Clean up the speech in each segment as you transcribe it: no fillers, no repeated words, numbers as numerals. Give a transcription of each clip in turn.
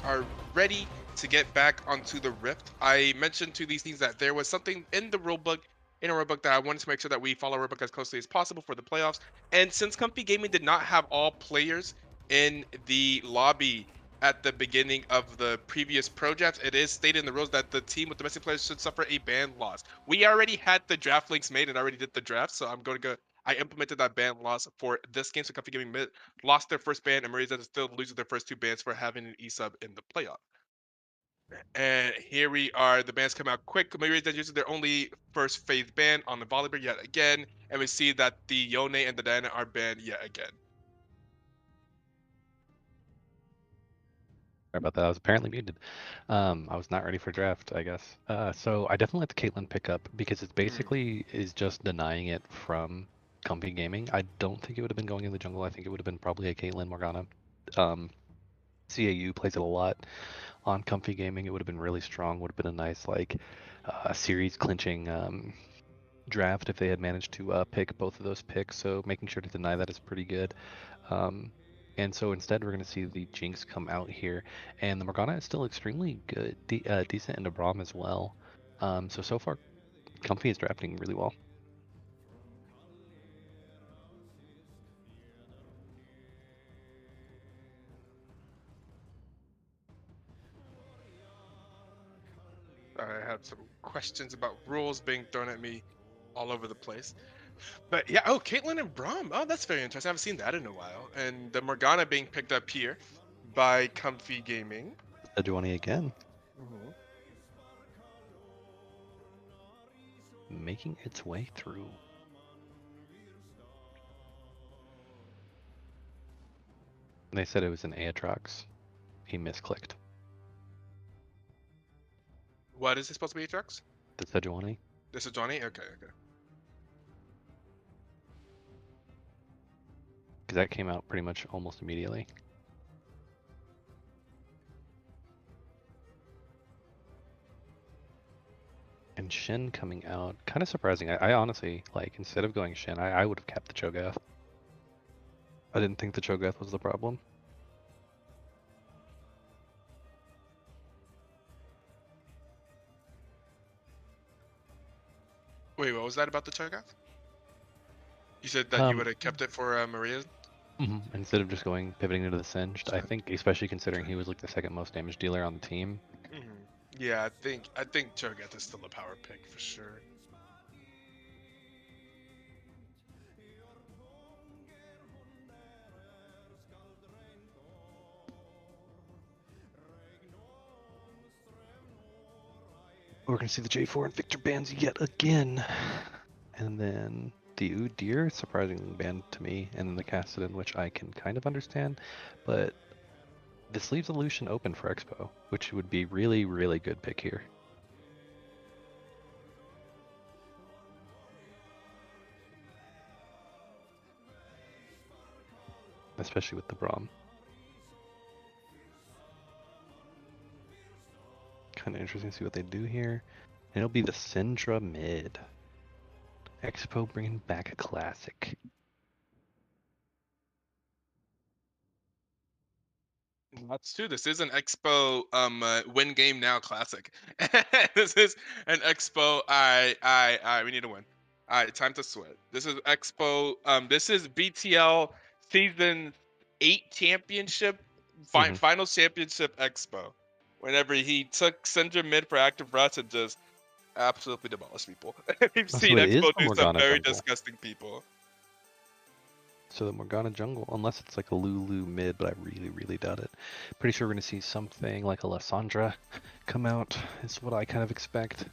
are ready to get back onto the Rift. I mentioned to these teams that there was something in the rulebook, that I wanted to make sure that we follow rulebook as closely as possible for the playoffs. And since Comfy Gaming did not have all players in the lobby at the beginning of the previous pro draft, it is stated in the rules that the team with domestic players should suffer a ban loss. We already had the draft links made and already did the draft, so I'm going to go. I implemented that ban loss for this game, so Comfy Gaming lost their first ban, and Marisa is still losing their first two bans for having an E-sub in the playoff. And here we are. The bans come out quick. Marisa uses their only first phase ban on the volleyball yet again, and we see that the Yone and the Diana are banned yet again. Sorry about that. I was apparently muted. I was not ready for draft, I guess. So I definitely let the Caitlyn pick up because it Mm. basically is just denying it from Comfy Gaming. I don't think it would have been going in the jungle. I think it would have been probably a Caitlyn Morgana. Um, CAU plays it a lot on Comfy Gaming. It would have been really strong. Would have been a nice series clinching draft if they had managed to pick both of those picks. So making sure to deny that is pretty good. Um, and so instead, we're going to see the Jinx come out here, and the Morgana is still extremely good, decent into Braum as well. So far, Comfy is drafting really well. I had some questions about rules being thrown at me all over the place. But yeah, oh, Caitlyn and Braum. Oh, that's very interesting. I haven't seen that in a while. And the Morgana being picked up here by Comfy Gaming. Sejuani again, Mhm. making its way through. They said it was an Aatrox. He misclicked. What is this supposed to be, Atrax? The Sejuani. This is Johnny? Okay, okay. Because that came out pretty much almost immediately. And Shin coming out, kind of surprising. I honestly, instead of going Shin, I would have kept the Cho'Gath. I didn't think the Cho'Gath was the problem. Wait, what was that about the Cho'Gath? You said that you would Um, have kept it for Maria? Instead of just going pivoting into the Singed, I think, especially considering he was like the second most damage dealer on the team. Yeah, I think Cho'Gath is still a power pick for sure. We're gonna see the J4 and Victor bans yet again, and then the Udyr surprisingly banned to me, and then the Kassadin, which I can kind of understand, but this leaves a Lucian open for Expo, which would be really, really good pick here. Especially with the Braum. Kind of interesting to see what they do here. And it'll be the Syndra mid. Expo bringing back a classic. That's true. This is an Expo win game now classic. This is an Expo. We need to win. All right, time to sweat. This is Expo. This is BTL season 8 championship, Mm-hmm. finals championship Expo. Whenever he took Syndra mid for active rust and just absolutely demolished people. We've So seen it is Expo the do some Morgana very jungle. disgusting people. So the Morgana jungle, unless it's like a Lulu mid, but I really, really doubt it. Pretty sure we're gonna see something like a Lysandra come out. Is what I kind of expect.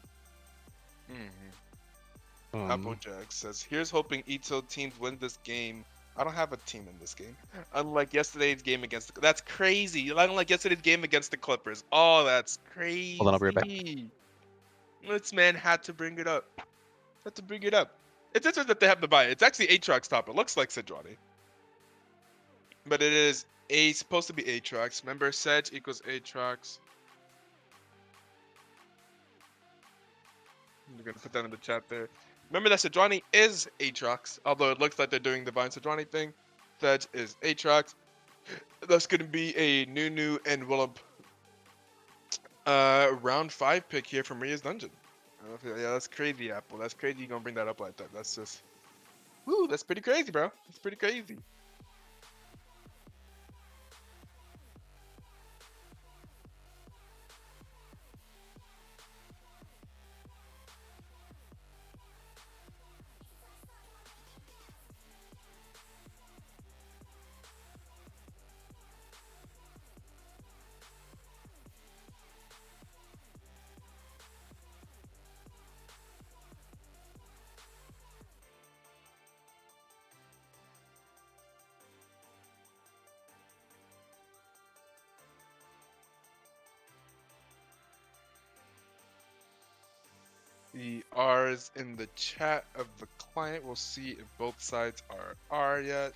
Mm-hmm. Um, Applejack says, "Here's hoping Ito teams win this game. I don't have a team in this game. Unlike yesterday's game against the, that's crazy. Unlike yesterday's game against the Clippers. Oh, that's hold on, I'll be right back. crazy. This man had to bring it up. Had to bring it up. It's interesting that they have the buy. It's actually Aatrox top. It looks like Sejuani, but it is a supposed to be Aatrox. Remember, Sedge equals Aatrox. You're gonna put that in the chat there. Remember that Sejuani is Aatrox, although it looks like they're doing the Vine Sejuani thing. Sedge is Aatrox. That's gonna be a Nunu and Willump Round 5 pick here from Maria's Dungeon. Yeah, that's crazy, Apple. That's crazy. You gonna bring that up like that? That's just, woo. That's pretty crazy, bro. That's pretty crazy. The R's in the chat of the client. We'll see if both sides are R yet.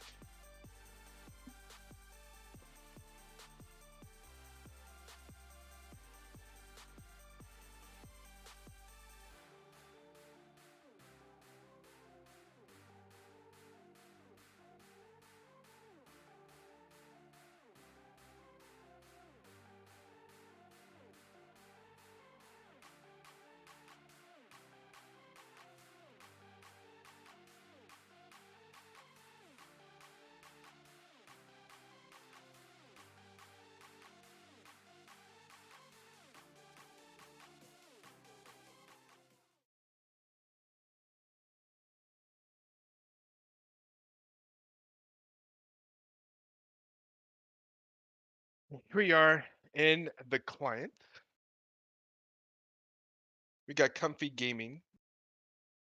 Here we are in the client. We got Comfy Gaming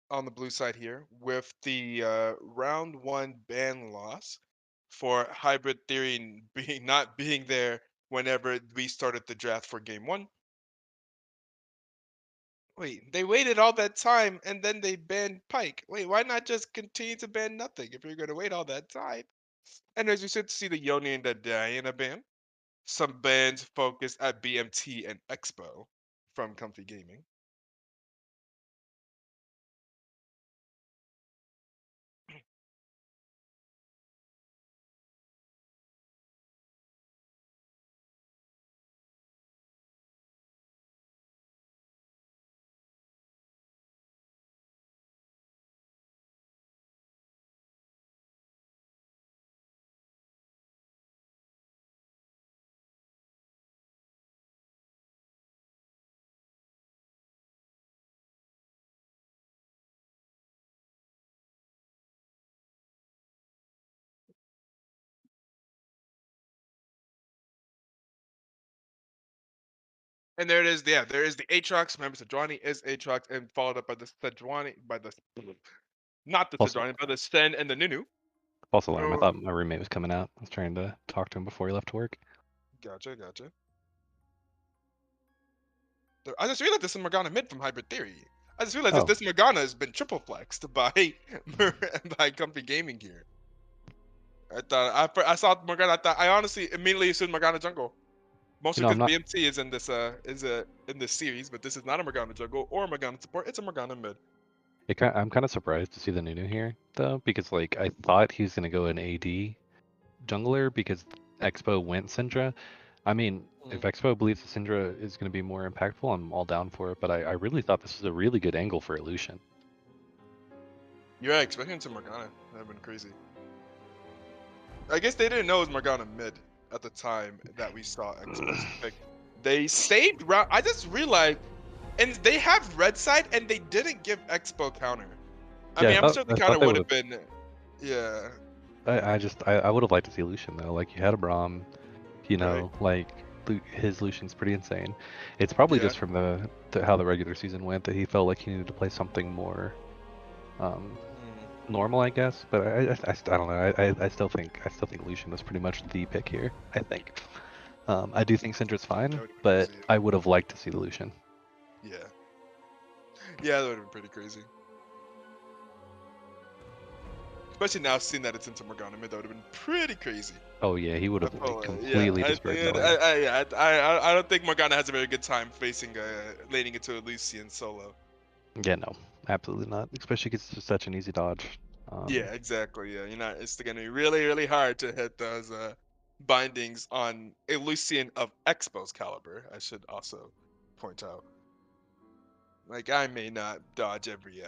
on the blue side here with the round 1 ban loss for Hybrid Theory being not being there whenever we started the draft for game 1. Wait, they waited all that time and then they banned Pike. Wait, why not just continue to ban nothing if you're going to wait all that time? And as you said, see the Yoni and the Diana ban. Some bans focused at BMT and Expo from Comfy Gaming. And there it is. Yeah, there is the Aatrox. Remember, Sejuani is Aatrox, and followed up by the Sejuani, by the not the False, Sejuani, by the Sen and the Nunu. false alarm. I Oh, thought my roommate was coming out. I was trying to talk to him before he left to work. gotcha, gotcha. I just realized this is Morgana mid from Hybrid Theory. I just realized Oh, this Morgana has been triple flexed by by Comfy Gaming here. I saw Morgana. I honestly immediately assumed Morgana jungle, mostly I'm because not. BMT is in this in this series, but this is not a Morgana jungle or a Morgana support. It's a Morgana mid. I'm kind of surprised to see the Nunu here though, because like I thought he was gonna go an AD jungler because Expo went Syndra. I mean, if Mm. Expo believes the Syndra is going to be more impactful, I'm all down for it. But I really thought this was a really good angle for Illusion. You're right, expecting to Morgana. That'd been crazy. I guess they didn't know it was Morgana mid at the time that we saw Expo's pick. They saved round. I just realized, and they have red side, and they didn't give Expo counter. I Yeah, mean, I'm sure the I thought counter they would would have have. been, yeah, I would have liked to see Lucian though. Like you had a Braum, right, like his Lucian's pretty insane. It's probably yeah. just from how the regular season went that he felt like he needed to play something more um, Mm, normal, I guess. But I don't know. I still think Lucian was pretty much the pick here. I think. I do think Syndra's that fine, would have been but crazy. I would have liked to see the Lucian. Yeah, yeah, that would have been pretty crazy. Especially now, seeing that it's into Morgana mid, that would have been pretty crazy. Oh yeah, he would I have feel like like, yeah, completely I destroyed the think lane. yeah, I don't think Morgana has a very good time facing laning into a Lucian solo. Yeah, no, absolutely not. Especially because it's just such an easy dodge. Yeah, exactly. Yeah, you're not. It's gonna be really, really hard to hit those bindings on a Lucian of Expo's caliber. I should also. point out. Like, I may not dodge every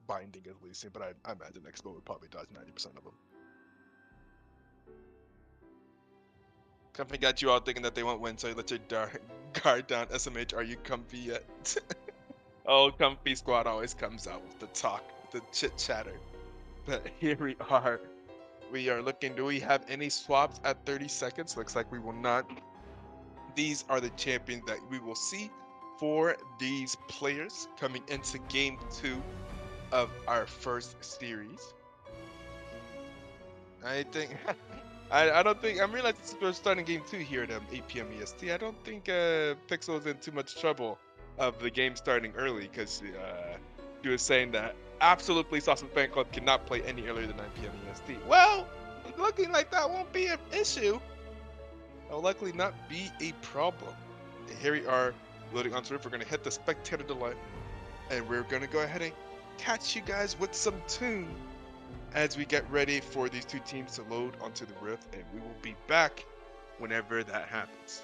binding as Lee, but I imagine Expo would probably dodge 90% of them. Company got you all thinking that they won't win, so you let your guard down. SMH, are you comfy yet? Oh, Comfy Squad always comes out with the talk, the chit chatter. But here we are. We are looking. Do we have any swaps at 30 seconds? Looks like we will not. These are the champions that we will see for these players coming into game 2 of our first series. I think I don't think I'm realizing we're starting game 2 here at 8 p.m. EST. I don't think Pixel is in too much trouble of the game starting early because he was saying that absolutely Awesome Fan Club cannot play any earlier than 9 p.m. EST. Well, looking like that won't be an issue. It'll likely not be a problem. And here we are loading onto Rift. We're going to hit the spectator delay. And we're going to go ahead and catch you guys with some tune as we get ready for these two teams to load onto the Rift. And we will be back whenever that happens.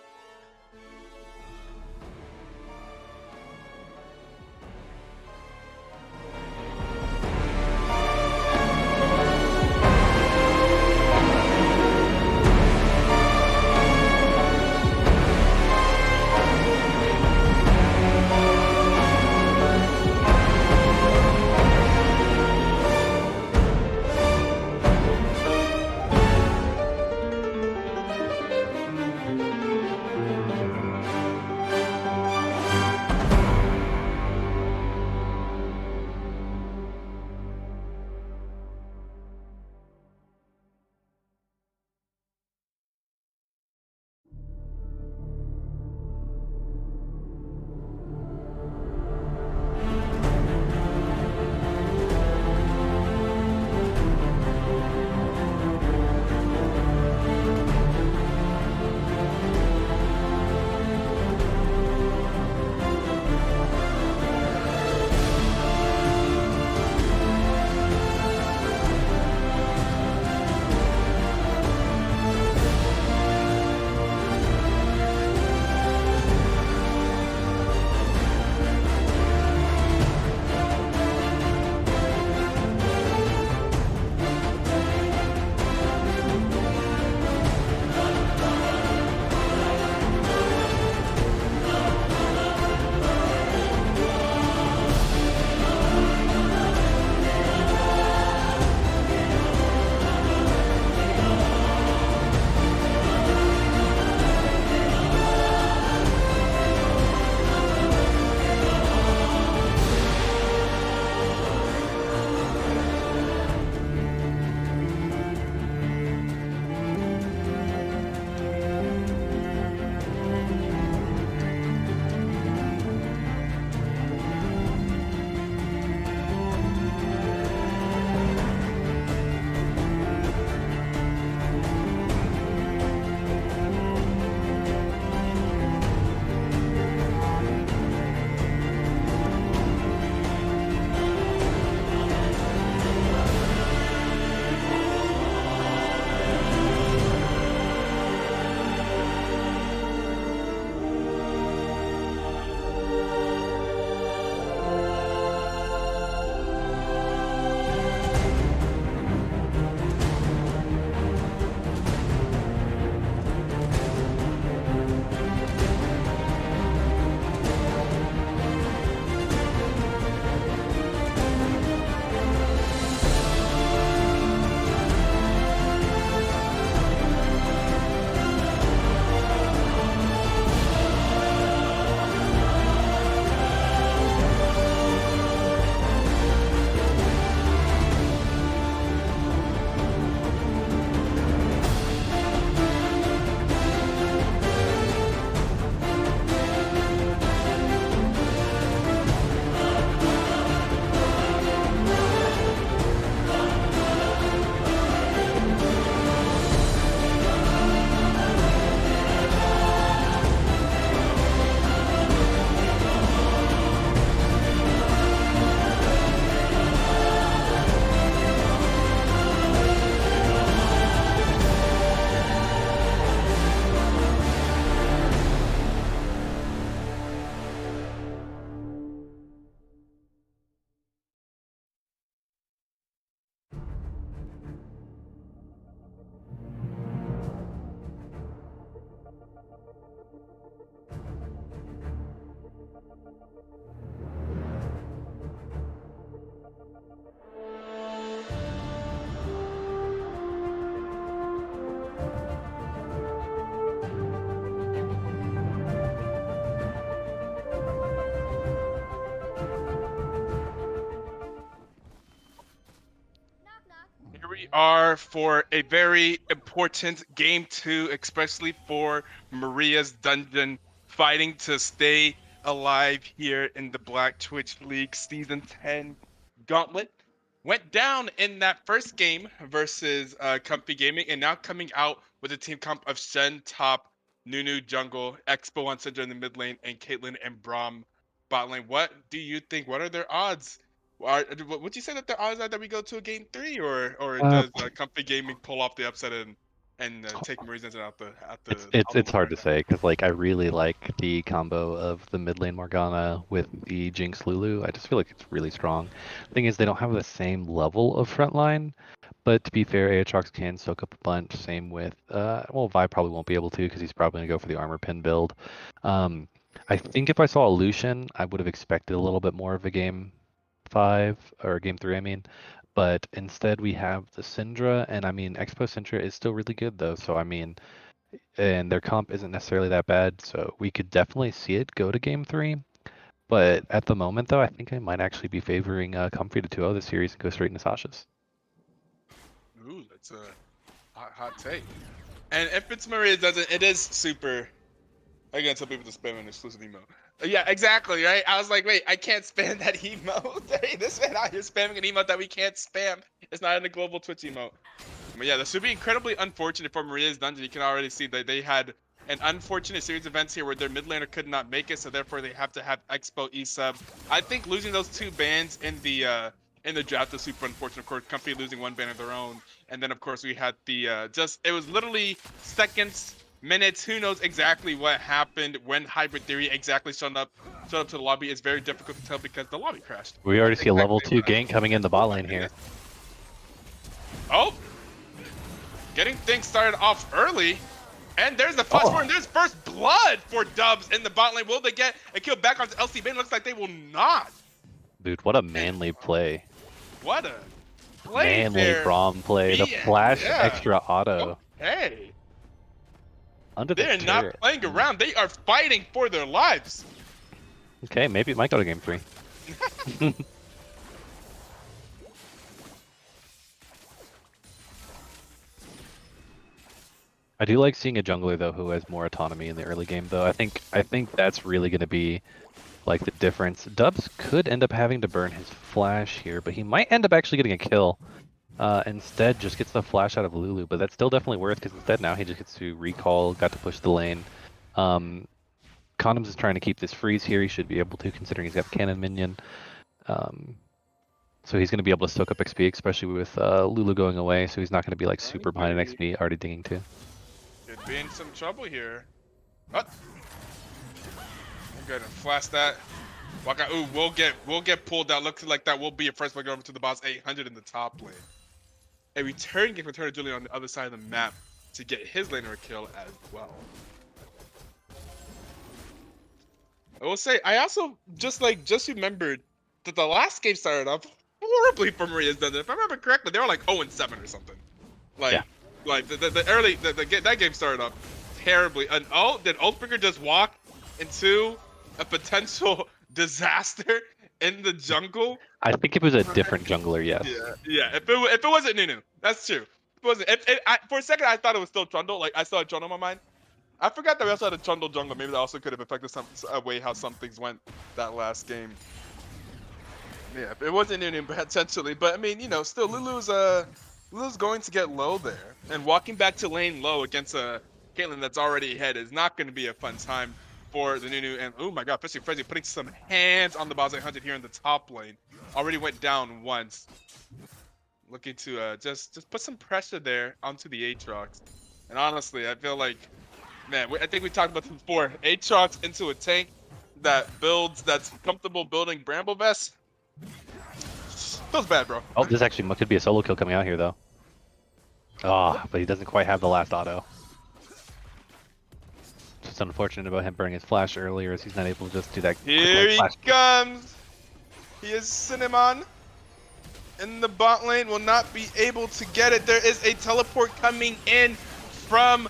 are for a very important game 2, especially for Maria's Dungeon, fighting to stay alive here in the Black Twitch League Season 10 Gauntlet. Went down in that first game versus Comfy Gaming, and now coming out with a team comp of Shen top, Nunu jungle, Expo on Syndra in the mid lane, and Caitlyn and Braum bot lane. What do you think? What are their odds? Would you say that the odds are that we go to a game 3, or Uh, does Comfy Gaming pull off the upset and take Marie's Dungeon out it's the way hard right to now? say because like I really like the combo of the mid lane Morgana with the Jinx Lulu. I just feel like it's really strong. Thing is, they don't have the same level of frontline, but to be fair, Aatrox can soak up a bunch. Same with well, Vi probably won't be able to because he's probably gonna go for the armor pin build. Um, I think if I saw a Lucian, I would have expected a little bit more of a game 5 or game 3, I mean. But instead, we have the Syndra, and I mean, Expo Syndra is still really good though. So I mean, and their comp isn't necessarily that bad, so we could definitely see it go to game 3. But at the moment, though, I think I might actually be favoring Comfy to 2-0 this series and go straight into Sasha's. Ooh, that's a hot take. And if it's Maria doesn't, it is super. I gotta tell people to spam an exclusive emote. Yeah, exactly, right? I was like, wait, I can't spam that emote. Hey, this man out here spamming an emote that we can't spam. It's not in the global Twitch emote. But yeah, this would be incredibly unfortunate for Maria's Dungeon. You can already see that they had an unfortunate series of events here where their mid laner could not make it, so therefore they have to have Expo E-sub. I think losing those 2 bans in the draft is super unfortunate. Of course, company losing 1 ban of their own, and then of course we had the it was literally seconds, minutes. Who knows exactly what happened when Hybrid Theory exactly showed up to the lobby. It's very difficult to tell because the lobby crashed We at already the see a exact level same 2 time. gank coming in the Oh bot my lane here. goodness. Oh, getting things started off early. And there's the flash forward, and there's first blood for Dubs in the bot lane. Will they get a kill back onto LC Bane? Looks like they will not. Dude, what a And manly play. what a play Manly there. Braum play. The B, flash yeah. extra auto Okay. under the They're not turret. playing around. They are fighting for their lives. Okay, maybe it might go to game 3. I do like seeing a jungler though who has more autonomy in the early game though. I think that's really going to be like the difference. Dubs could end up having to burn his flash here, but he might end up actually getting a kill. Instead, just gets the flash out of Lulu, but that's still definitely worth because instead now he just gets to recall, got to push the lane. Condoms is trying to keep this freeze here. He should be able to, considering he's got the cannon minion. So he's going to be able to soak up XP, especially with Lulu going away. So he's not going to be like super behind in XP, already dinging too. Could be in some trouble here. What? I'm gonna flash that. Waka, ooh, we'll get pulled out. Looks like that will be a first one over to the boss 800 in the top lane. A return game for Turner Julian on the other side of the map to get his laner a kill as well. I will say, I also just remembered that the last game started off horribly for Maria's Dungeon. If I remember correctly, they were like 0-7 or something. Like, Yeah. like the early that game started off terribly. And oh, did Oathbreaker just walk into a potential disaster in the jungle? I think it was a different jungler, yes. Yeah. If it wasn't Nunu, that's true. If it wasn't. For a second, I thought it was still Trundle. Like I still had Trundle in my mind. I forgot that we also had a Trundle jungle. Maybe that also could have affected some way how some things went that last game. Yeah, it wasn't Nunu potentially, but I mean, you know, still Lulu's going to get low there, and walking back to lane low against a Caitlyn that's already ahead is not going to be a fun time for the Nunu. And oh my God, Frizzy putting some hands on the boss 800 here in the top lane. Already went down once. Looking to just put some pressure there onto the Aatrox. And honestly, I feel like, man, I think we talked about this before. Aatrox into a tank that's comfortable building Bramble Vest. Feels bad, bro. Oh, this actually could be a solo kill coming out here though. Ah, but he doesn't quite have the last auto. Just unfortunate about him burning his flash earlier, as he's not able to just do that. Here he flash. comes. He is Cinnamon in the bot lane. Will not be able to get it. There is a teleport coming in from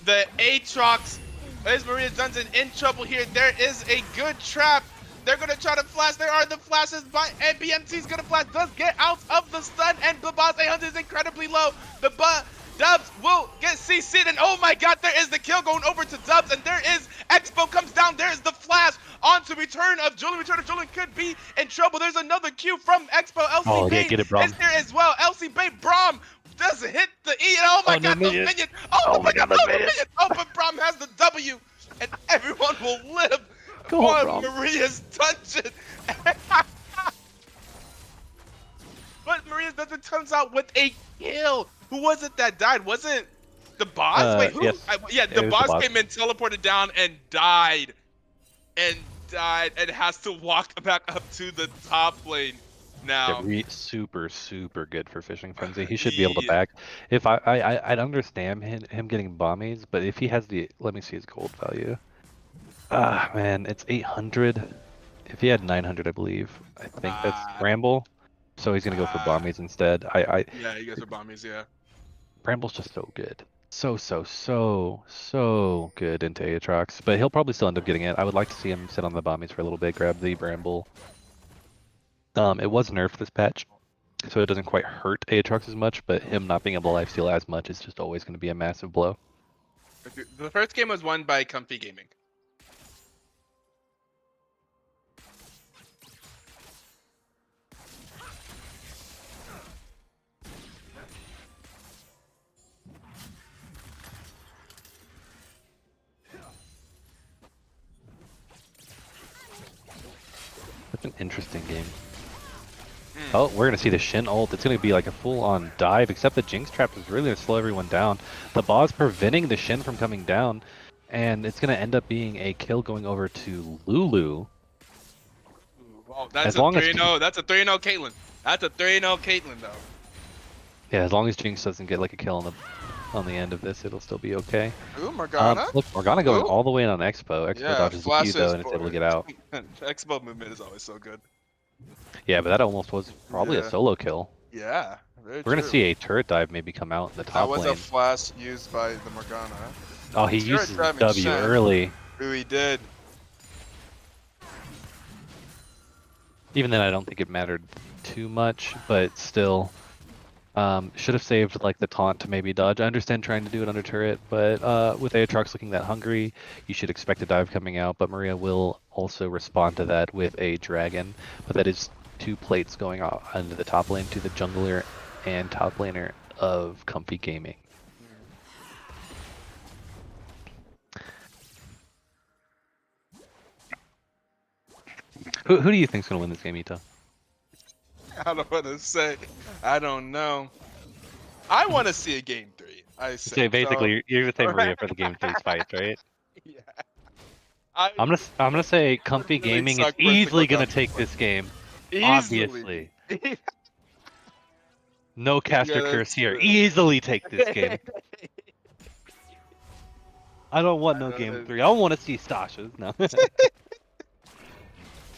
the Aatrox. Is Maria's Dungeon in trouble here? There is a good trap They're gonna try to flash. There are the flashes by and BMT's gonna flash. Does get out of the stun, and the boss 800 is incredibly low. The Dubs will get CC'd, and oh my god, there is the kill going over to Dubs, and there is Expo comes down. There is the flash onto return of Julian. Return of Julian could be in trouble. There's another Q from Expo. LC Oh, yeah, Bait get it, is Brom. there as well. LC Bait Brom does hit the E, and oh my Oh, no god, those minions. minions. Oh my god, the Oh, the minions. minions. Oh, but Brom has the W, and everyone will live Go on, on Brom. Maria's dungeon. But Maria's dungeon comes out with a kill. Who was it that died? Was it the boss? Wait, who? Yes. Yeah, It the was the boss boss. came in, teleported down, and died. And has to walk back up to the top lane now. Yeah, super good for Fishing Frenzy. He should be able to Yeah. back. If I'd understand him getting bombies, but if he has the, let me see his gold value. Ah, man, it's 800. If he had 900, I believe. I think that's Ah, Bramble. So he's gonna go for bombies instead. yeah, he goes for bombies, yeah. Bramble's just so good. So good into Aatrox. But he'll probably still end up getting it. I would like to see him sit on the bombies for a little bit, grab the Bramble. It was nerfed this patch, so it doesn't quite hurt Aatrox as much, but him not being able to lifesteal as much is just always going to be a massive blow. The first game was won by Comfy Gaming. That's an interesting game. Oh, we're going to see the Shin ult. It's going to be like a full-on dive, except the Jinx Trap is really going to slow everyone down. The Baw's preventing the Shin from coming down, and it's going to end up being a kill going over to Lulu. Wow, that's As a long as 3-0. That's a 3-0 Caitlyn. That's a 3-0 Caitlyn, though. Yeah, as long as Jinx doesn't get like a kill on the end of this, it'll still be okay. Ooh, Morgana. Look, Morgana going Ooh. all the way in on Expo. Expo Yeah, dodges the Q though, flashes and it's able to for- get out. Expo movement is always so good. Yeah, but that almost was probably a Yeah. solo kill. Yeah, very We're gonna true. see a turret dive maybe come out in the That top was lane. a flash used by the Morgana. Oh, he Turret uses driving W Shen. early. Ooh, he did. Even then, I don't think it mattered too much, but still, should have saved like the taunt to maybe dodge. I understand trying to do it under turret, but with Aatrox looking that hungry, you should expect a dive coming out. But Maria will also respond to that with a dragon, but that is 2 plates going out into the top lane to the jungler and top laner of Comfy Gaming. Who do you think's gonna win this game, Ito? I don't want to say. I don't know. I want to see a game 3. I say. So basically, you're gonna say so- Maria for the game 3's fight, right? Yeah. I'm gonna say Comfy really Gaming is suck for a easily single gonna top take player. this game. Easily. Obviously. No caster Yeah, curse that's here. true. Easily take this game. I don't want no game 3. I don't want to see Stasha's. No.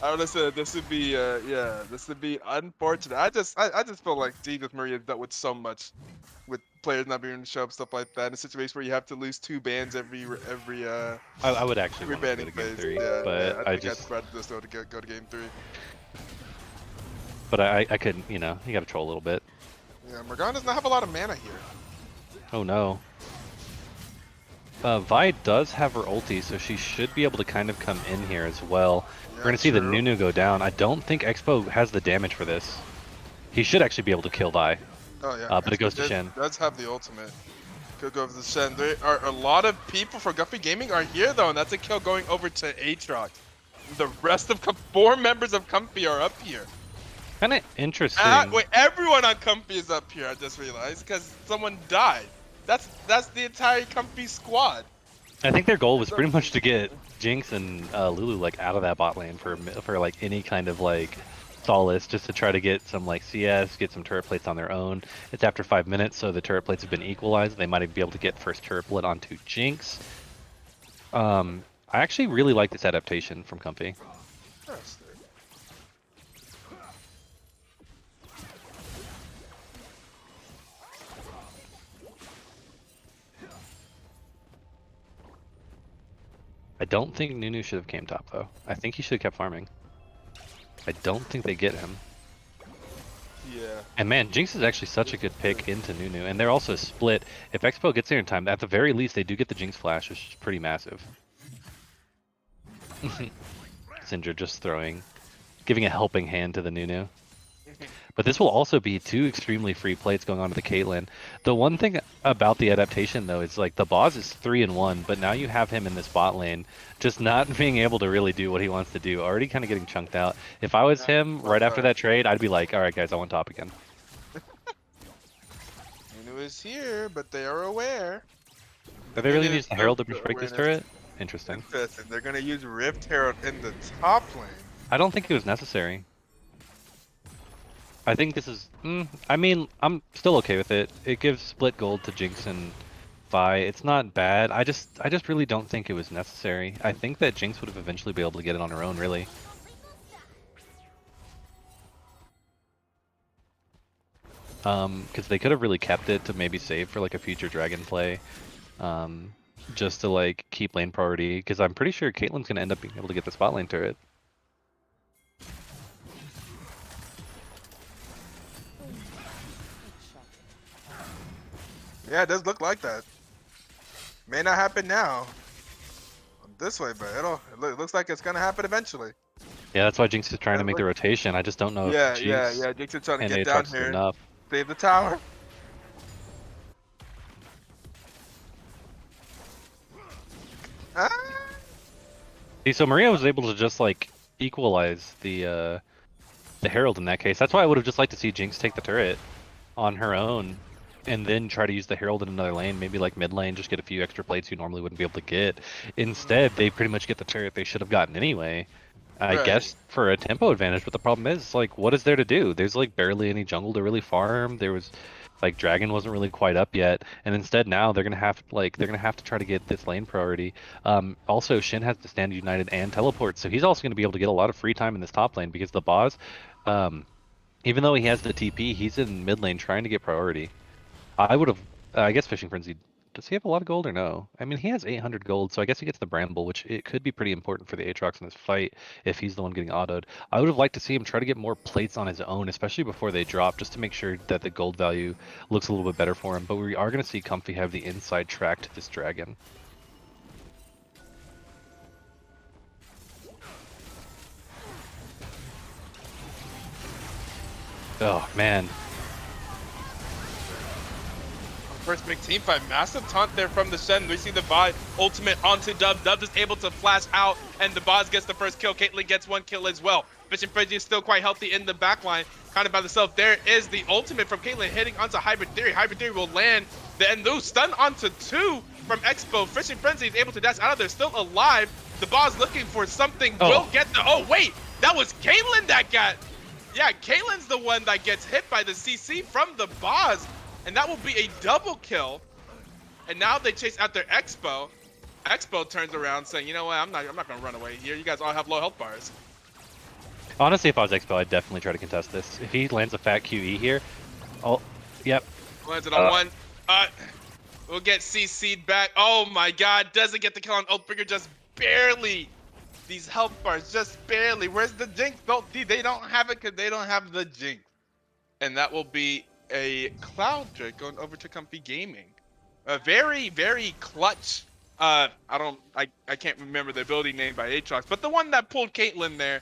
I would have said this would be, this would be unfortunate. I just feel like Dean with Maria dealt with so much, with players not being able to show up, stuff like that. In a situation where you have to lose 2 bans every I would actually want to go rebanning to game phase. 3, Yeah, but yeah, I think just, I'd rather just go to game 3. but I couldn't. You know, you got to troll a little bit. Yeah, Morgana does not have a lot of mana here. Oh no. Vi does have her ulti, so she should be able to kind of come in here as well. We're gonna see the Nunu go down. I don't think Expo has the damage for this. He should actually be able to kill Vi. Oh yeah, But it goes to Shen. Does have the ultimate. Could go over to Shen. There are a lot of people for Guppy Gaming are here though, and that's a kill going over to Aatrox. The rest of 4 members of Comfy are up here. Kind of interesting. Wait, everyone on Comfy is up here. I just realized because someone died. That's the entire Comfy squad. I think their goal was pretty much to get Jinx and Lulu like out of that bot lane for like any kind of like solace, just to try to get some like CS, get some turret plates on their own. It's after 5 minutes, so the turret plates have been equalized. They might even be able to get first turret plate onto Jinx. I actually really like this adaptation from Comfy. I don't think Nunu should have came top though. I think he should have kept farming. I don't think they get him. Yeah. And man, Jinx is actually such a good pick into Nunu, and they're also split. If Expo gets there in time, at the very least, they do get the Jinx flash, which is pretty massive. Syndra just giving a helping hand to the Nunu. But this will also be two extremely free plates going on to the Caitlyn. The one thing about the adaptation, though, is like the boss is 3-1, but now you have him in this bot lane, just not being able to really do what he wants to do. Already kind of getting chunked out. If I was him, right after that trade, I'd be like, all right, guys, I want top again. Nunu is here, but they are aware. Are they really going to use the Herald to The break this awareness. turret? Interesting. Listen, they're gonna use Rift Herald in the top lane. I don't think it was necessary. I think this is. I mean, I'm still okay with it. It gives split gold to Jinx and Vi. It's not bad. I just really don't think it was necessary. I think that Jinx would have eventually been able to get it on her own, really. Because they could have really kept it to maybe save for like a future dragon play, just to like keep lane priority. Because I'm pretty sure Caitlyn's gonna end up being able to get the spot lane turret. Yeah, it does look like that. May not happen now. This way, but it looks like it's gonna happen eventually. Yeah, that's why Jinx is trying to make the rotation. I just don't know Yeah, if yeah, Jinx yeah. Jinx is trying to and get down Aatrox is here, enough. save the tower. Ah! See, so Maria was able to just like equalize the Herald in that case. That's why I would have just liked to see Jinx take the turret on her own, and then try to use the Herald in another lane, maybe like mid lane, just get a few extra plates you normally wouldn't be able to get. Instead, they pretty much get the turret they should have gotten anyway. I Right. guess for a tempo advantage, but the problem is, like, what is there to do? There's like barely any jungle to really farm. There was like Dragon wasn't really quite up yet, and instead now they're gonna have to try to get this lane priority. Also, Shin has to stand united and teleport, so he's also gonna be able to get a lot of free time in this top lane because the boss, even though he has the TP, he's in mid lane trying to get priority. I would have, I guess Fishing Frenzy, does he have a lot of gold or no? I mean, he has 800 gold, so I guess he gets the Bramble, which it could be pretty important for the Aatrox in this fight if he's the one getting autoed. I would have liked to see him try to get more plates on his own, especially before they drop, just to make sure that the gold value looks a little bit better for him. But we are going to see Comfy have the inside track to this dragon. Oh, man. First big team fight, massive taunt there from the Shen. We see the Vi ultimate onto Dub. Dub is able to flash out, and the boss gets the first kill. Caitlyn gets one kill as well. Fishing Frenzy is still quite healthy in the backline, kind of by themselves. There is the ultimate from Caitlyn hitting onto Hybrid Theory. Hybrid Theory will land the Enlu stun onto 2 from Expo. Fishing Frenzy is able to dash out of there, still alive. The boss looking for something, will get the, oh wait, that was Caitlyn that got, yeah, Caitlyn's the one that gets hit by the CC from the boss. And that will be a double kill. And now they chase after Expo. Expo turns around saying, you know what, I'm not gonna run away here. You guys all have low health bars. Honestly, if I was Expo, I'd definitely try to contest this. If he lands a fat QE here, oh, yep. Lands it on one. We'll get CC'd back. Oh my god, doesn't get the kill on Oathbringer, just barely. These health bars, just barely. Where's the Jinx? They don't have it because they don't have the Jinx. And that will be a Cloud Drake going over to Comfy Gaming. A very, very clutch. I can't remember the ability name by Aatrox, but the one that pulled Caitlyn there,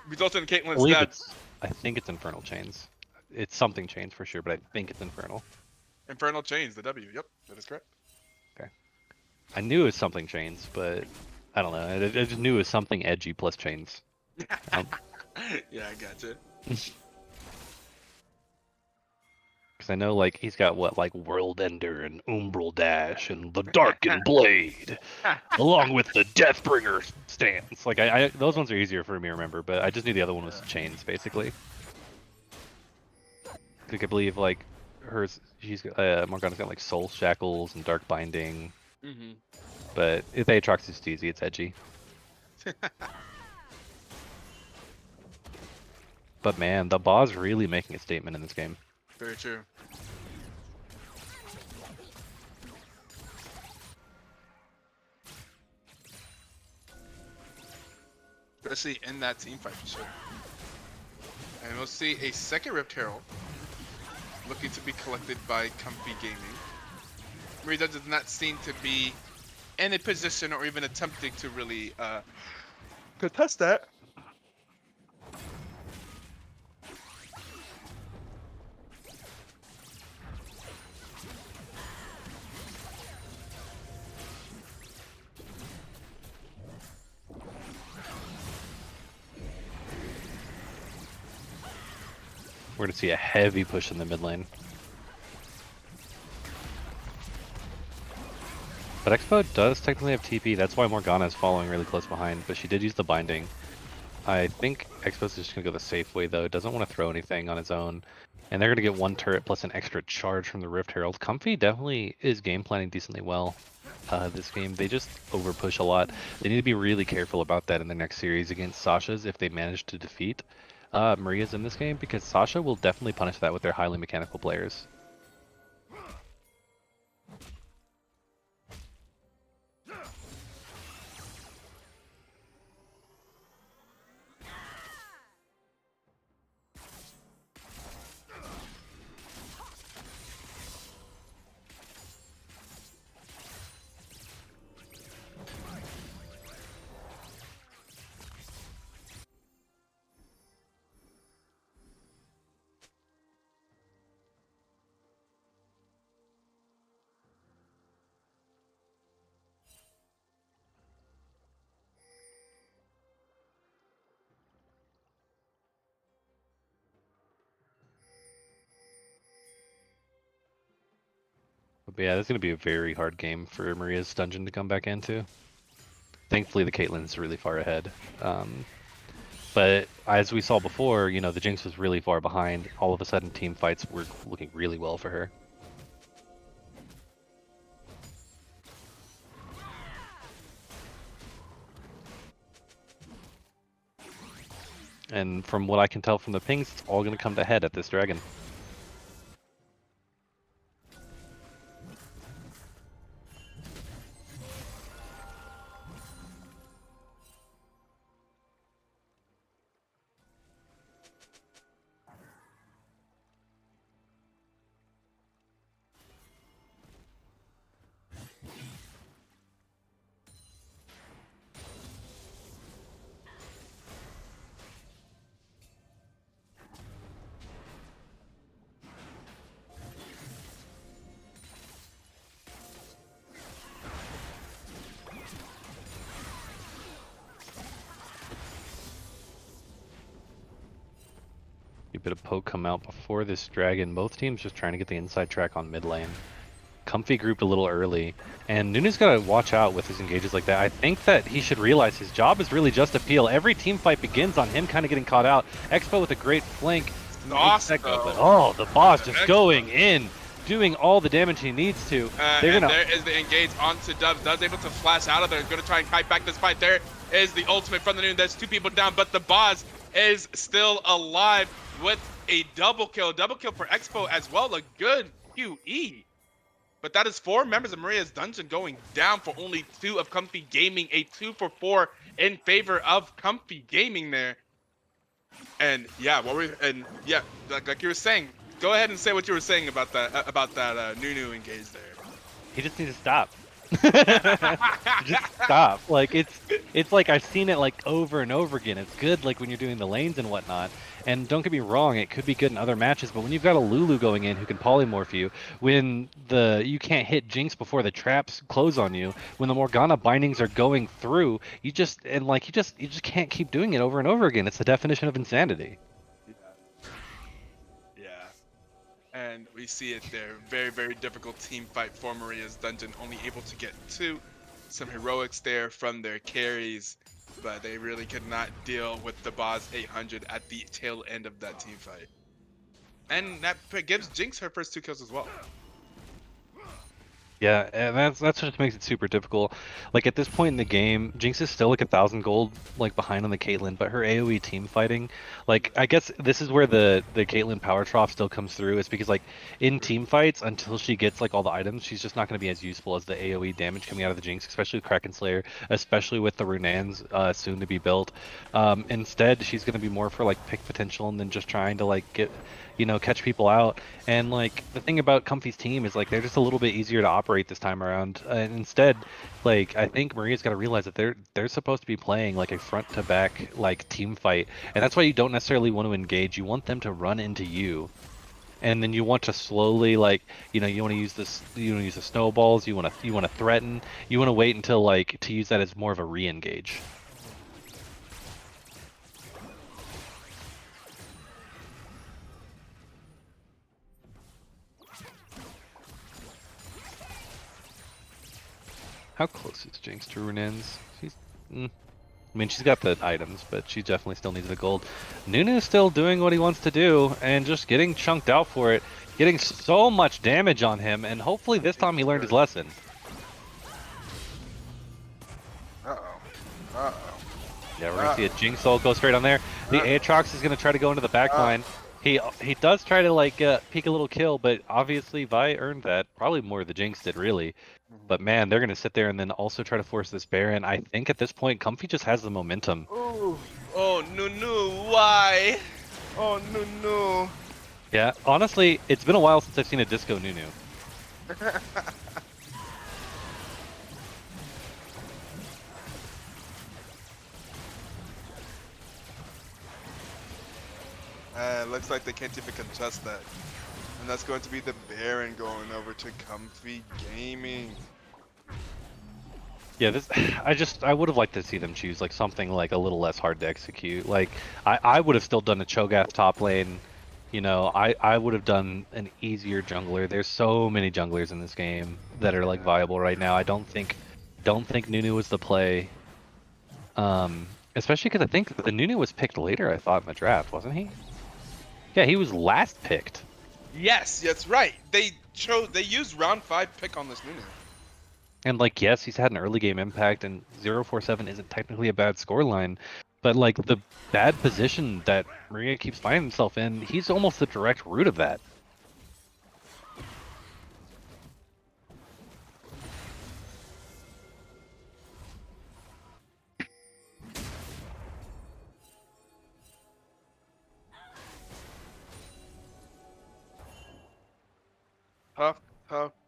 resulted in Caitlyn's death. I think it's Infernal Chains. It's something Chains for sure, but I think it's Infernal. Infernal Chains, the W. Yep, that is correct. Okay. I knew it was something Chains, but I don't know. I just knew it was something edgy plus Chains. Yeah, I gotcha. Because I know, like, he's got what, like, World Ender and Umbral Dash and the Darkened Blade, along with the Deathbringer stance. Like, those ones are easier for me to remember, but I just knew the other one was Chains, basically. Like, I believe, like, Morgana's got, like, Soul Shackles and Dark Binding. Mm-hmm. But if Aatrox is easy, it's edgy. But man, the Baw's really making a statement in this game. Very true. especially in that team fight for sure. And we'll see a second Rift Herald looking to be collected by Comfy Gaming. Merida does not seem to be in a position or even attempting to really contest that. We're going to see a heavy push in the mid lane. But Expo does technically have TP, that's why Morgana is following really close behind, but she did use the binding. I think Expo's just going to go the safe way though, doesn't want to throw anything on his own. And they're going to get one turret plus an extra charge from the Rift Herald. Comfy definitely is game planning decently well this game. They just over push a lot. They need to be really careful about that in the next series against Sasha's if they manage to defeat Maria's in this game, because Sasha will definitely punish that with their highly mechanical players. But yeah, this is going to be a very hard game for Maria's dungeon to come back into. Thankfully, the Caitlyn's really far ahead. But as we saw before, you know, the Jinx was really far behind. All of a sudden, team fights were looking really well for her. And from what I can tell from the pings, it's all going to come to head at this dragon. A bit of poke come out before this dragon. Both teams just trying to get the inside track on mid lane. Comfy grouped a little early, and Nunu's got to watch out with his engages like that. I think that he should realize his job is really just to peel. Every team fight begins on him kind of getting caught out. Expo with a great flank. Awesome. Oh, the boss just going in, doing all the damage he needs to. There is the engage onto Dubs. Dubs able to flash out of there. Going to try and kite back this fight. There is the ultimate from the Nunu. There's two people down, but the boss is still alive with a double kill. Double kill for Expo as well. A good QE. But that is 4 members of Maria's dungeon going down for only 2 of Comfy Gaming. A 2 for 4 in favor of Comfy Gaming there. And yeah, like you were saying, go ahead and say what you were saying about that Nunu engage there. He just needs to stop. Just stop. Like it's like I've seen it like over and over again. It's good like when you're doing the lanes and whatnot. And don't get me wrong, it could be good in other matches, but when you've got a Lulu going in who can polymorph you, when you can't hit Jinx before the traps close on you, when the Morgana bindings are going through, you just can't keep doing it over and over again. It's the definition of insanity. Yeah. And we see it there. Very, very difficult team fight for Maria's dungeon. Only able to get 2. Some heroics there from their carries, but they really could not deal with the boss 800 at the tail end of that team fight. And that gives Jinx her first 2 kills as well. Yeah, and that's what just makes it super difficult. Like at this point in the game, Jinx is still like 1,000 gold like behind on the Caitlyn, but her AoE team fighting, like I guess this is where the Caitlyn power trough still comes through. It's because like in team fights, until she gets like all the items, she's just not going to be as useful as the AoE damage coming out of the Jinx, especially with Kraken Slayer, especially with the Runans soon to be built. Instead, she's going to be more for like pick potential and then just trying to like get, catch people out. And like the thing about Comfy's team is like they're just a little bit easier to operate this time around. And instead, like I think Maria's got to realize that they're supposed to be playing like a front to back like team fight, and that's why you don't necessarily want to engage. You want them to run into you, and then you want to slowly like you want to use this you want to use the snowballs. You want to threaten. You want to wait until like to use that as more of a re-engage. How close is Jinx to Runans? She's. I mean, she's got the items, but she definitely still needs the gold. Nunu's still doing what he wants to do and just getting chunked out for it, getting so much damage on him, and hopefully this time he learned his lesson. Uh-oh. Uh-oh. Yeah, we're gonna see a Jinx ult go straight on there. The Aatrox is gonna try to go into the back line. He does try to like peek a little kill, but obviously Vi earned that. Probably more the Jinx did, really. But man, they're gonna sit there and then also try to force this Baron. I think at this point, Comfy just has the momentum. Ooh. Oh, no, why? Oh, no. Yeah, honestly, it's been a while since I've seen a Disco Nunu. Looks like they can't even contest that. And that's going to be the Baron going over to Comfy Gaming. Yeah, this I would have liked to see them choose like something like a little less hard to execute. Like I would have still done a Cho'Gath top lane. I would have done an easier jungler. There's so many junglers in this game that are like viable right now. I don't think Nunu was the play. Especially because I think the Nunu was picked later, I thought, in the draft, wasn't he? Yeah, he was last picked. Yes, that's right. They used round 5 pick on this Nunu. And like, yes, he's had an early game impact, and 0-4-7 isn't technically a bad scoreline, but like the bad position that Maria keeps finding himself in, he's almost the direct root of that.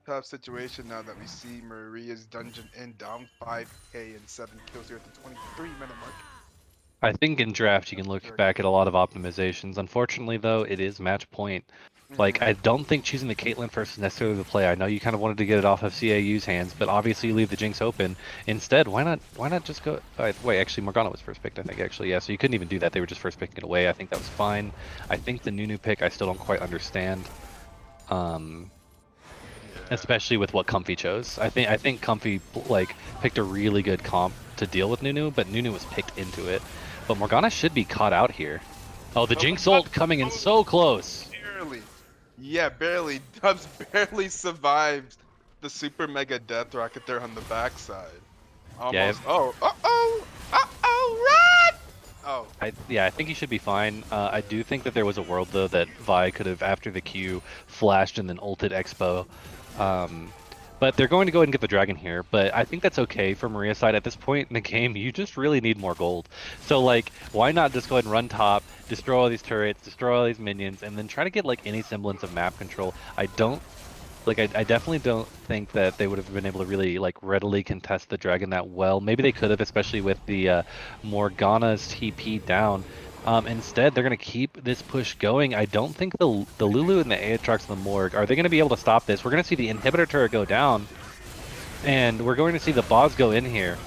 Tough situation now that we see Maria's dungeon in down 5k and 7 kills here at the 23-minute mark. I think in draft you can look back at a lot of optimizations. Unfortunately, though, it is match point. Like, I don't think choosing the Caitlyn first is necessarily the play. I know you kind of wanted to get it off of CAU's hands, but obviously you leave the Jinx open. Instead, why not just go... wait, actually, Morgana was first picked, I think, actually. Yeah, so you couldn't even do that. They were just first picking it away. I think that was fine. I think the Nunu pick, I still don't quite understand. Especially with what Comfy chose. I think Comfy, like, picked a really good comp to deal with Nunu, but Nunu was picked into it. But Morgana should be caught out here. Oh, the Jinx ult coming in so close. Barely. Yeah, barely. Dubs barely survived the super mega death rocket there on the backside. Almost. Yeah. Run! Oh. I think he should be fine. I do think that there was a world, though, that Vi could have, after the Q, flashed and then ulted Expo. But they're going to go ahead and get the dragon here, but I think that's okay for Maria's side. At this point in the game, you just really need more gold. So, like, why not just go ahead and run top, destroy all these turrets, destroy all these minions, and then try to get, like, any semblance of map control. I definitely don't think that they would have been able to really, like, readily contest the dragon that well. Maybe they could have, especially with the Morgana's TP down. Instead, they're going to keep this push going. I don't think the Lulu and the Aatrox and the Morg, are they going to be able to stop this? We're going to see the inhibitor turret go down, and we're going to see the boss go in here.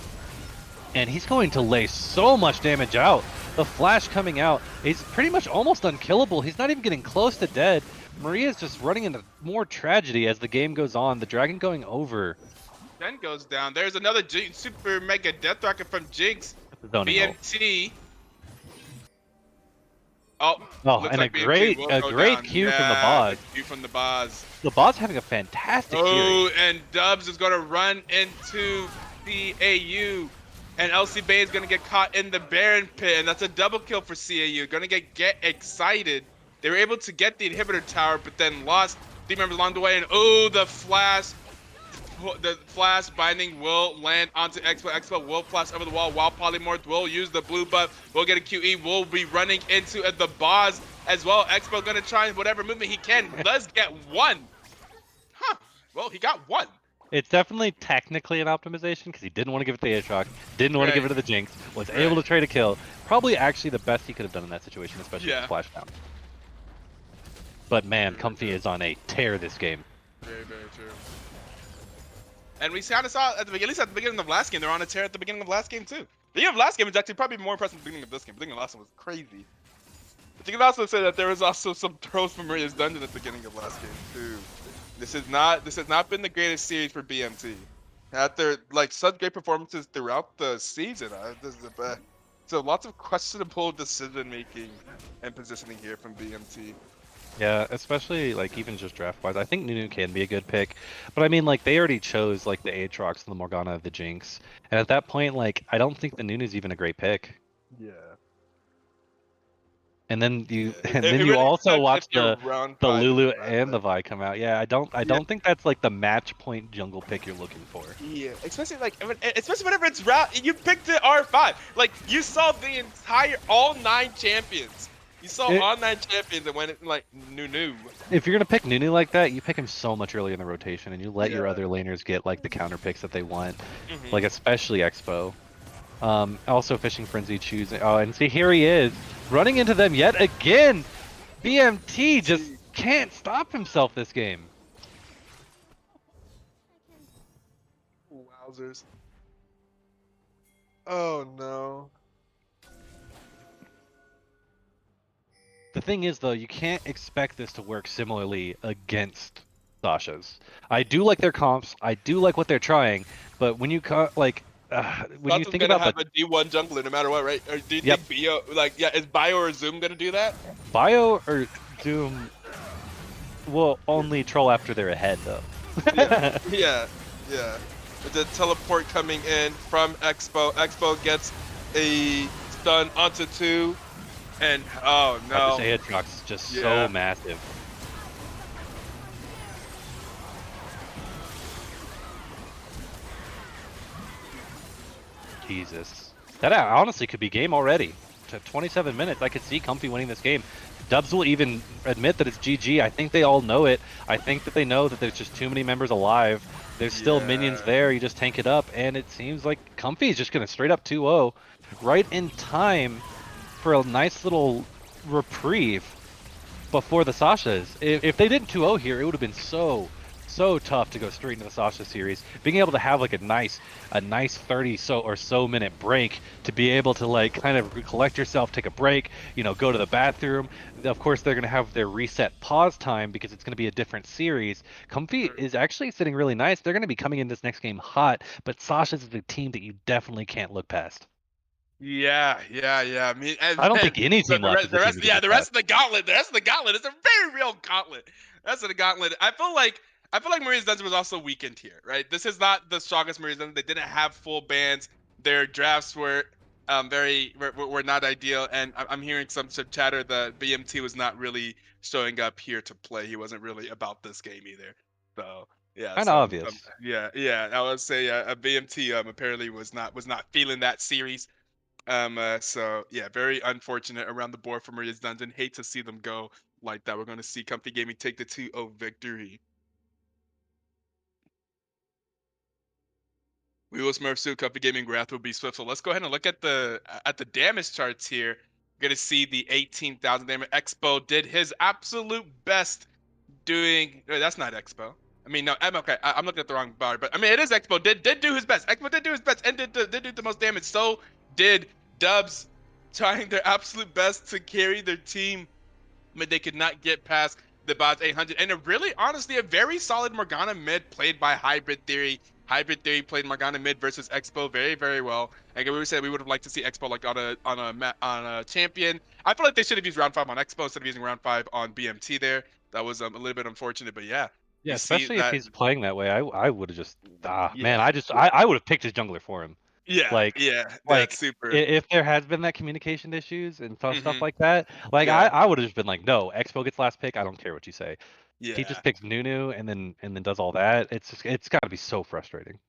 And he's going to lay so much damage out. The flash coming out, he's pretty much almost unkillable. He's not even getting close to dead. Maria's just running into more tragedy as the game goes on. The dragon going over. Then goes down. There's another super mega death rocket from Jinx. Zoning ult. BMT. Oh, Oh, looks and like BMT will a go great down. cue from the Yeah, the boss. cue from the boss. The boss having a fantastic Oh, series. and Dubs is gonna run into CAU, and LC Bay is gonna get caught in the Baron pit, and that's a double kill for CAU. Gonna get excited. They were able to get the inhibitor tower, but then lost team members along the way. And oh, the flash binding will land onto Expo. Expo will flash over the wall while Polymorph will use the blue buff. Will get a QE. Will be running into the boss as well. Expo gonna try whatever movement he can. Let's get one. Huh. Well, he got one. It's definitely technically an optimization because he didn't want to give it to the Aatrox, didn't want to give it Right. to the Jinx, was able to trade a kill. Probably actually the best he could have done in that situation, especially with Yeah. Splashdown. But man, Comfy is on a tear this game. Very, very true. And we kind of saw at the beginning of last game, they're on a tear at the beginning of last game too. The beginning of last game is actually probably more impressive than the beginning of this game. The beginning of last one was crazy. But you can also say that there was also some throws from Maria's Dungeon at the beginning of last game too. This has not been the greatest series for BMT. After like such great performances throughout the season, so lots of questionable decision making and positioning here from BMT. Yeah, especially like even just draft wise, I think Nunu can be a good pick, but I mean like they already chose like the Aatrox and the Morgana, the Jinx, and at that point like I don't think the Nunu's even a great pick. Yeah. And then you Yeah, and it then you really also depends watch if you're round the 5 in Lulu and the Gauntlet. Vi come out. Yeah, I Yeah, don't think that's like the match point jungle pick you're looking for. yeah, especially whenever it's round, you picked the R5. Like you saw the entire all 9 champions. You saw It, all 9 champions and went like new. if you're gonna pick Nunu like that, you pick him so much earlier in the rotation, and you let your Yeah. other laners get like the counter picks that they want, Mhm. like especially Expo. Also Fishing Frenzy choosing. Oh, and see here he is running into them yet again. BMT just can't stop himself this game. Wowzers. Oh no. The thing is, though, you can't expect this to work similarly against Sasha's. I do like their comps. I do like what they're trying, but when you when you Sasha's think gonna about have the a D1 jungler no matter what, right? Or do you Yep. think Bio is Bio or Zoom gonna do that? Bio or Doom will only troll after they're ahead, though. Yeah. Yeah. With the teleport coming in from Expo. Expo gets a stun onto 2. And oh no. This Aatrox is just Yeah. so massive. Jesus. That honestly could be game already. To 27 minutes, I could see Comfy winning this game. Dubs will even admit that it's GG. I think they all know it. I think that they know that there's just too many members alive. There's still minions Yeah. there. You just tank it up, and it seems like Comfy is just going to straight up 2-0 right in time for a nice little reprieve before the Sashas. If they didn't 2-0 here, it would have been so tough to go straight into the Sasha series. Being able to have like a nice 30 or so minute break to be able to like kind of collect yourself, take a break, you know, go to the bathroom. Of course, they're going to have their reset pause time because it's going to be a different series. Comfy is actually sitting really nice. They're going to be coming in this next game hot, but Sasha's is a team that you definitely can't look past. Yeah. I mean, and I don't then think any team left is a team you can look the past. rest of the gauntlet. The rest of the gauntlet is a very real gauntlet. That's the gauntlet. I feel like Maria's Dungeon was also weakened here, right? This is not the strongest Maria's Dungeon. They didn't have full bans. Their drafts were were not ideal, and I'm hearing some chatter that BMT was not really showing up here to play. He wasn't really about this game either. So yeah, Kind of obvious. yeah. I would say BMT apparently was not feeling that series. So yeah, very unfortunate around the board for Maria's Dungeon. Hate to see them go like that. We're going to see Comfy Gaming take the 2-0 victory. We will Smurf suit Comfy Gaming Wrath will be swift. So let's go ahead and look at the damage charts here. We're gonna see the 18,000 damage. Expo did his absolute best doing. That's not Expo. I mean, no, I'm okay. I'm looking at the wrong bar, but I mean, it is Expo. Did do his best. Expo did do his best and did do the most damage. So did Dubs, trying their absolute best to carry their team, but they could not get past the bots 800. And a really, honestly, a very solid Morgana mid played by Hybrid Theory. Hybrid Theory played Morgana mid versus Expo very, very well. Like we said, we would have liked to see Expo like on a champion. I feel like they should have used round 5 on Expo instead of using round 5 on BMT there. That was a little bit unfortunate, but yeah, Yeah, we see especially if that. he's playing that way. I would have just man, Yeah, I would have picked his jungler for him. yeah, Like yeah. like That's super. if there has been that communication issues and stuff Hmm. like that, like Yeah, I would have just been like, no, Expo gets last pick. I don't care what you say. He yeah. just picks Nunu and then does all that. It's got to be so frustrating.